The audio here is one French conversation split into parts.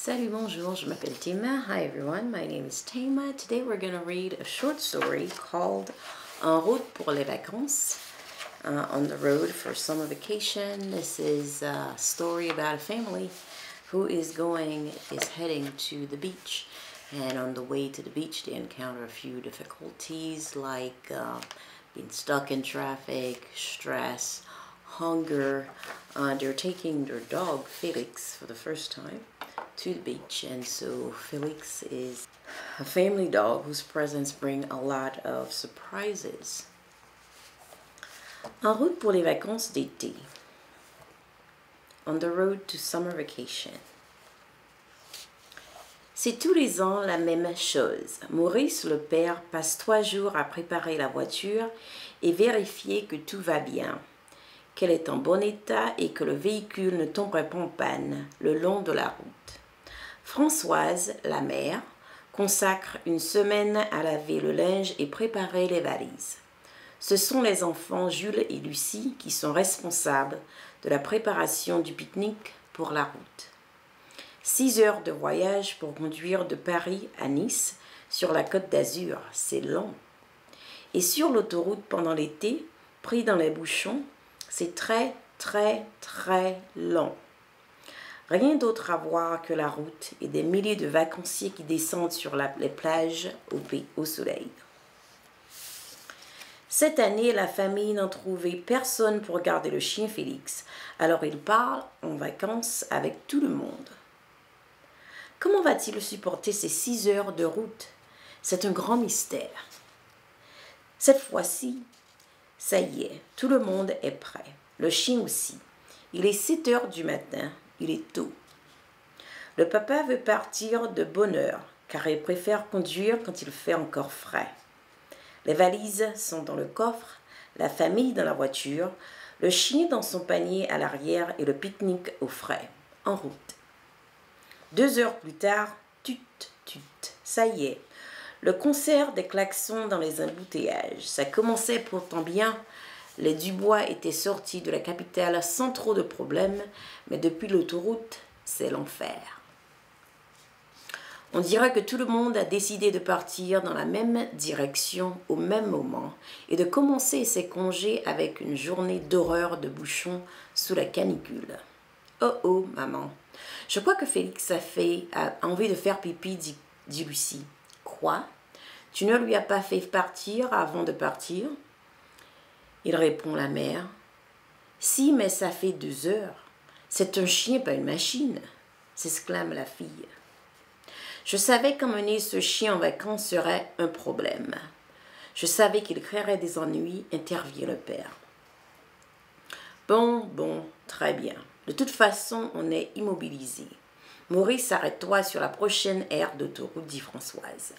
Salut, bonjour, je m'appelle Tima. Hi everyone, my name is Tima. Today we're going to read a short story called En route pour les vacances, on the road for summer vacation. This is a story about a family who is heading to the beach. And on the way to the beach they encounter a few difficulties like being stuck in traffic, stress, hunger. They're taking their dog Felix for the first time to the beach, and so Felix is a family dog whose presence brings a lot of surprises. En route pour les vacances d'été. On the road to summer vacation. C'est tous les ans la même chose. Maurice, le père, passe 3 jours à préparer la voiture et vérifier que tout va bien, qu'elle est en bon état et que le véhicule ne tomberait pas en panne le long de la route. Françoise, la mère, consacre une semaine à laver le linge et préparer les valises. Ce sont les enfants Jules et Lucie qui sont responsables de la préparation du pique-nique pour la route. 6 heures de voyage pour conduire de Paris à Nice sur la Côte d'Azur, c'est long. Et sur l'autoroute pendant l'été, pris dans les bouchons, c'est très long. Rien d'autre à voir que la route et des milliers de vacanciers qui descendent sur les plages au soleil. Cette année, la famille n'a trouvé personne pour garder le chien Félix, alors il part en vacances avec tout le monde. Comment va-t-il supporter ces 6 heures de route? C'est un grand mystère. Cette fois-ci, ça y est, tout le monde est prêt. Le chien aussi. Il est 7 heures du matin. Il est tôt. Le papa veut partir de bonne heure, car il préfère conduire quand il fait encore frais. Les valises sont dans le coffre, la famille dans la voiture, le chien dans son panier à l'arrière et le pique-nique au frais, en route. 2 heures plus tard, tut, ça y est. Le concert des klaxons dans les embouteillages. Ça commençait pourtant bien. Les Dubois étaient sortis de la capitale sans trop de problèmes, mais depuis l'autoroute, c'est l'enfer. On dirait que tout le monde a décidé de partir dans la même direction au même moment et de commencer ses congés avec une journée d'horreur de bouchons sous la canicule. Oh oh, maman, je crois que Félix a envie de faire pipi, dit Lucie. Quoi? Tu ne lui as pas fait partir avant de partir? Il répond la mère. Si, mais ça fait 2 heures. C'est un chien, pas une machine, s'exclame la fille. Je savais qu'emmener ce chien en vacances serait un problème. Je savais qu'il créerait des ennuis, intervient le père. Bon, très bien. De toute façon, on est immobilisé. Maurice, arrête-toi sur la prochaine aire d'autoroute, dit Françoise.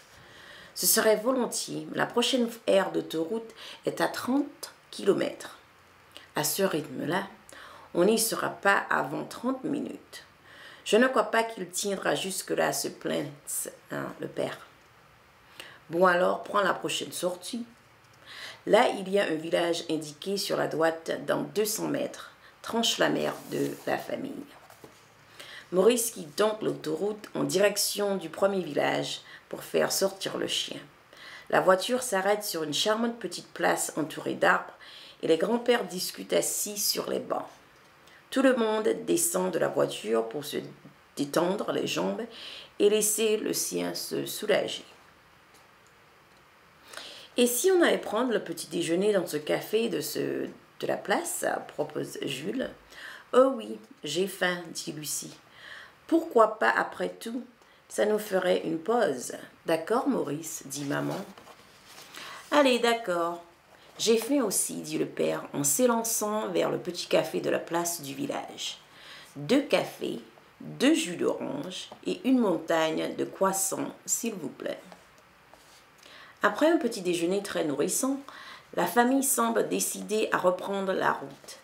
Ce serait volontiers, mais la prochaine aire d'autoroute est à 30 km. À ce rythme-là, on n'y sera pas avant 30 minutes. Je ne crois pas qu'il tiendra jusque-là, se plaint le père. Bon alors, prends la prochaine sortie. Là, il y a un village indiqué sur la droite dans 200 mètres, tranche la mère de la famille. Maurice quitte donc l'autoroute en direction du premier village pour faire sortir le chien. La voiture s'arrête sur une charmante petite place entourée d'arbres et les grands-pères discutent assis sur les bancs. Tout le monde descend de la voiture pour se détendre les jambes et laisser le sien se soulager. Et si on allait prendre le petit déjeuner dans ce café de la place, propose Jules. Oh oui, j'ai faim, dit Lucie. Pourquoi pas après tout? Ça nous ferait une pause. D'accord, Maurice, dit maman. Allez, d'accord. J'ai faim aussi, dit le père en s'élançant vers le petit café de la place du village. 2 cafés, 2 jus d'orange et une montagne de croissants, s'il vous plaît. Après un petit déjeuner très nourrissant, la famille semble décidée à reprendre la route.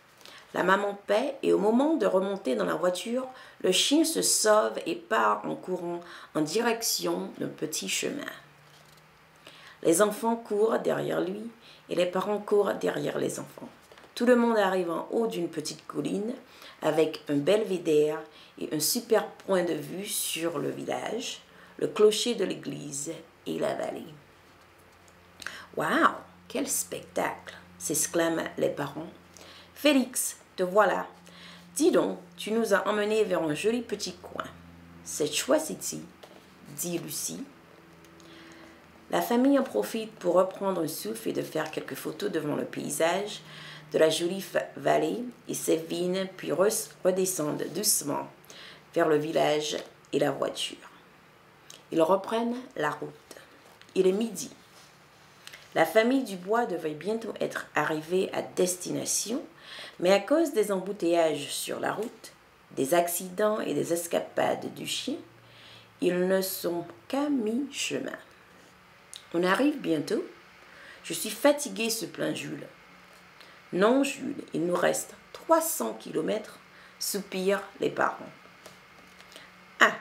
La maman paie et au moment de remonter dans la voiture, le chien se sauve et part en courant en direction d'un petit chemin. Les enfants courent derrière lui et les parents courent derrière les enfants. Tout le monde arrive en haut d'une petite colline avec un belvédère et un super point de vue sur le village, le clocher de l'église et la vallée. « Waouh, quel spectacle !» s'exclament les parents. « Félix, te voilà. Dis donc, tu nous as emmenés vers un joli petit coin. C'est chouette ici, » dit Lucie. La famille en profite pour reprendre un souffle et de faire quelques photos devant le paysage de la jolie vallée et ses vignes, puis redescendent doucement vers le village et la voiture. Ils reprennent la route. Il est midi. La famille Dubois devait bientôt être arrivée à destination, mais à cause des embouteillages sur la route, des accidents et des escapades du chien, ils ne sont qu'à mi-chemin. « On arrive bientôt. Je suis fatiguée, se plaint Jules. »« Non, Jules, il nous reste 300 kilomètres, soupirent les parents. »« Ah,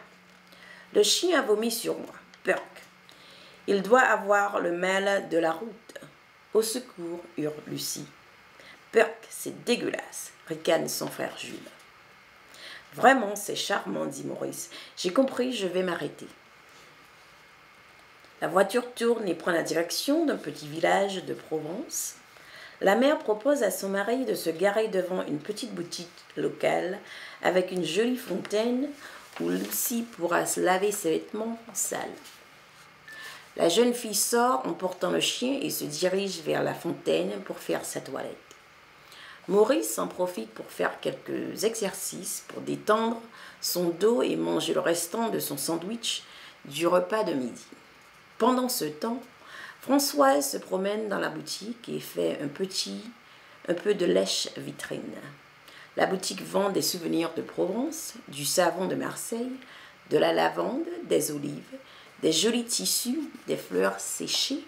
le chien a vomi sur moi. Purk. Il doit avoir le mal de la route. Au secours, hurle Lucie. Purk, c'est dégueulasse, ricane son frère Jules. Vraiment, c'est charmant, dit Maurice. J'ai compris, je vais m'arrêter. La voiture tourne et prend la direction d'un petit village de Provence. La mère propose à son mari de se garer devant une petite boutique locale avec une jolie fontaine où Lucie pourra se laver ses vêtements sales. La jeune fille sort en portant le chien et se dirige vers la fontaine pour faire sa toilette. Maurice en profite pour faire quelques exercices pour détendre son dos et manger le restant de son sandwich du repas de midi. Pendant ce temps, Françoise se promène dans la boutique et fait un peu de lèche-vitrine. La boutique vend des souvenirs de Provence, du savon de Marseille, de la lavande, des olives, des jolis tissus, des fleurs séchées.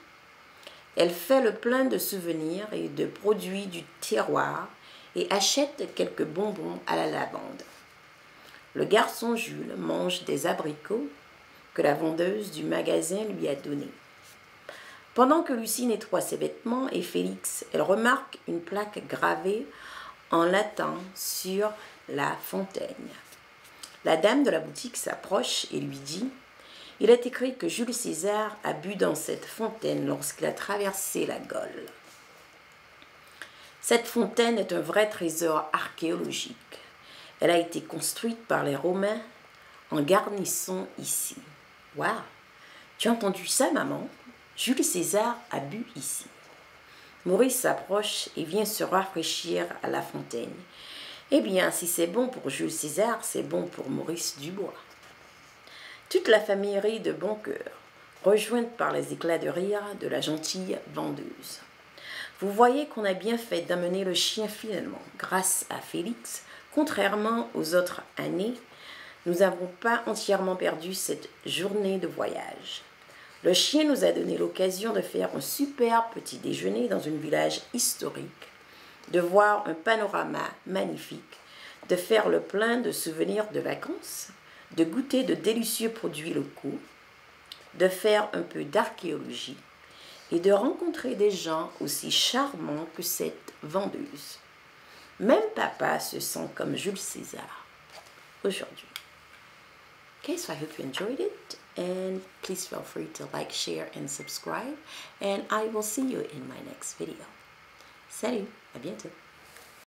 Elle fait le plein de souvenirs et de produits du terroir et achète quelques bonbons à la lavande. Le garçon Jules mange des abricots que la vendeuse du magasin lui a donnés. Pendant que Lucie nettoie ses vêtements et Félix, elle remarque une plaque gravée en latin sur la fontaine. La dame de la boutique s'approche et lui dit « Il est écrit que Jules César a bu dans cette fontaine lorsqu'il a traversé la Gaule. » Cette fontaine est un vrai trésor archéologique. Elle a été construite par les Romains en garnison ici. « Waouh! Tu as entendu ça, maman? Jules César a bu ici. » Maurice s'approche et vient se rafraîchir à la fontaine. Eh bien, si c'est bon pour Jules César, c'est bon pour Maurice Dubois. Toute la famille rit de bon cœur, rejointe par les éclats de rire de la gentille vendeuse. Vous voyez qu'on a bien fait d'amener le chien finalement. Grâce à Félix, contrairement aux autres années, nous n'avons pas entièrement perdu cette journée de voyage. Le chien nous a donné l'occasion de faire un super petit déjeuner dans un village historique, de voir un panorama magnifique, de faire le plein de souvenirs de vacances, de goûter de délicieux produits locaux, de faire un peu d'archéologie et de rencontrer des gens aussi charmants que cette vendeuse. Même papa se sent comme Jules César aujourd'hui. Okay, so I hope you enjoyed it, and please feel free to like, share, and subscribe, and I will see you in my next video. Salut, à bientôt.